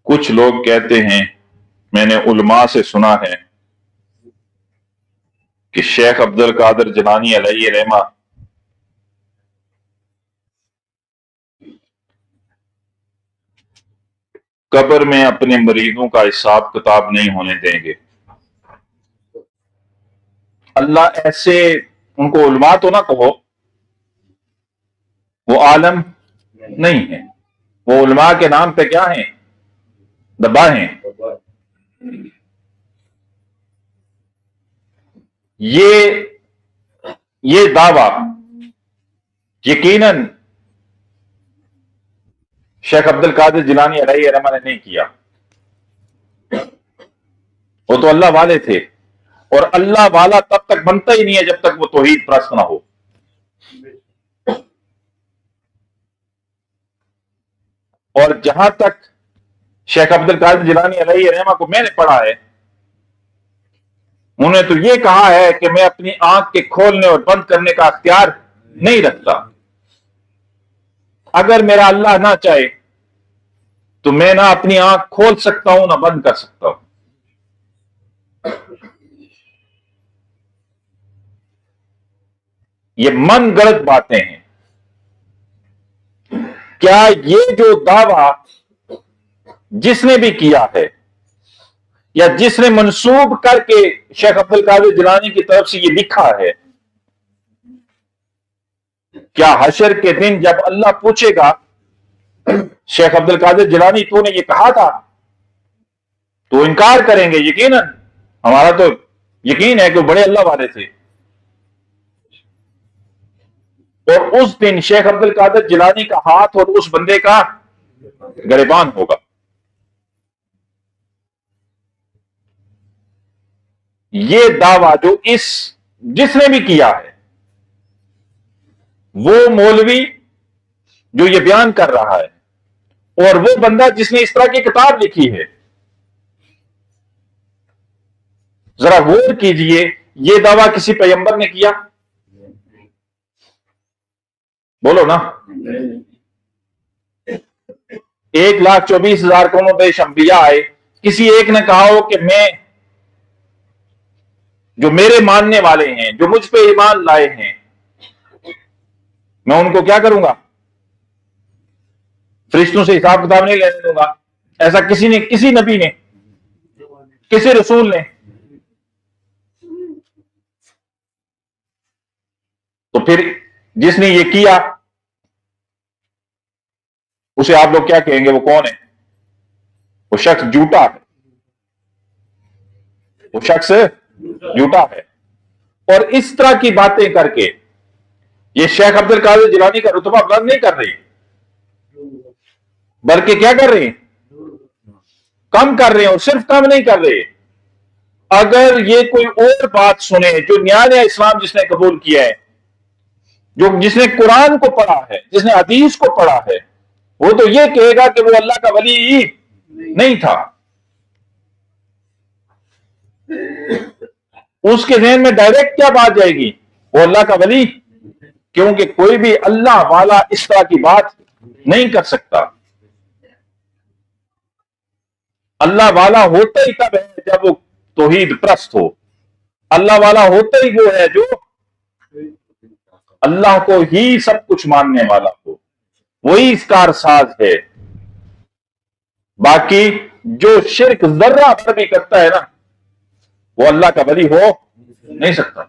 کچھ لوگ کہتے ہیں، میں نے علماء سے سنا ہے کہ شیخ عبد القادر جیلانی علیہ رحمہ قبر میں اپنے مریضوں کا حساب کتاب نہیں ہونے دیں گے۔ اللہ ایسے ان کو علماء تو نہ کہو، وہ عالم نہیں ہے، وہ علماء کے نام پہ کیا ہیں؟ دبا ہیں۔ یہ دعویٰ یقیناً شیخ عبد القادر جیلانی علیہ رحمہ نے نہیں کیا، وہ تو اللہ والے تھے، اور اللہ والا تب تک بنتا ہی نہیں ہے جب تک وہ توحید پرست نہ ہو۔ اور جہاں تک شیخ عبد القادر جیلانی علیہ رحمہ کو میں نے پڑھا ہے، انہوں نے تو یہ کہا ہے کہ میں اپنی آنکھ کے کھولنے اور بند کرنے کا اختیار نہیں رکھتا، اگر میرا اللہ نہ چاہے تو میں نہ اپنی آنکھ کھول سکتا ہوں نہ بند کر سکتا ہوں۔ یہ من گڑت باتیں ہیں۔ کیا یہ جو دعویٰ جس نے بھی کیا ہے یا جس نے منسوب کر کے شیخ عبد القادر جیلانی کی طرف سے یہ لکھا ہے، کیا حشر کے دن جب اللہ پوچھے گا شیخ عبد القادر جیلانی تو نے یہ کہا تھا، تو انکار کریں گے؟ یقیناً ہمارا تو یقین ہے کہ وہ بڑے اللہ والے تھے، اور اس دن شیخ عبد القادر جیلانی کا ہاتھ اور اس بندے کا گریبان ہوگا۔ یہ دعویٰ جو جس نے بھی کیا ہے، وہ مولوی جو یہ بیان کر رہا ہے، اور وہ بندہ جس نے اس طرح کی کتاب لکھی ہے، ذرا غور کیجئے، یہ دعویٰ کسی پیغمبر نے کیا؟ بولو نا۔ 1,24,000 کم و بیش انبیاء آئے، کسی ایک نے کہا ہو کہ میں جو میرے ماننے والے ہیں، جو مجھ پہ ایمان لائے ہیں، میں ان کو کیا کروں گا؟ فرشتوں سے حساب کتاب نہیں لینے دوں گا۔ ایسا کسی نبی نے، کسی رسول نے؟ تو پھر جس نے یہ کیا اسے آپ لوگ کیا کہیں گے؟ وہ کون ہے؟ وہ شخص جھوٹا ہے، وہ شخص جھوٹا ہے۔ اور اس طرح کی باتیں کر کے یہ شیخ عبد القادر جیلانی کا رتبہ بلند نہیں کر رہی، بلکہ کیا کر رہے ہیں؟ کم کر رہے ہیں، اور صرف کم نہیں کر رہے۔ اگر یہ کوئی اور بات سنے جو نیان اسلام جس نے قبول کیا ہے، جس نے قرآن کو پڑھا ہے، جس نے حدیث کو پڑھا ہے، وہ تو یہ کہے گا کہ وہ اللہ کا ولی ہی نہیں تھا۔ اس کے ذہن میں ڈائریکٹ کیا بات جائے گی؟ وہ اللہ کا ولی، کیونکہ کوئی بھی اللہ والا اس طرح کی بات نہیں کر سکتا۔ اللہ والا ہوتا ہی تب ہے جب وہ توحید پرست ہو۔ اللہ والا ہوتا ہی وہ ہے جو اللہ کو ہی سب کچھ ماننے والا ہو، وہی اس کار ساز ہے۔ باقی جو شرک ذرہ پر بھی کرتا ہے نا، وہ اللہ کا ولی ہو نہیں سکتا۔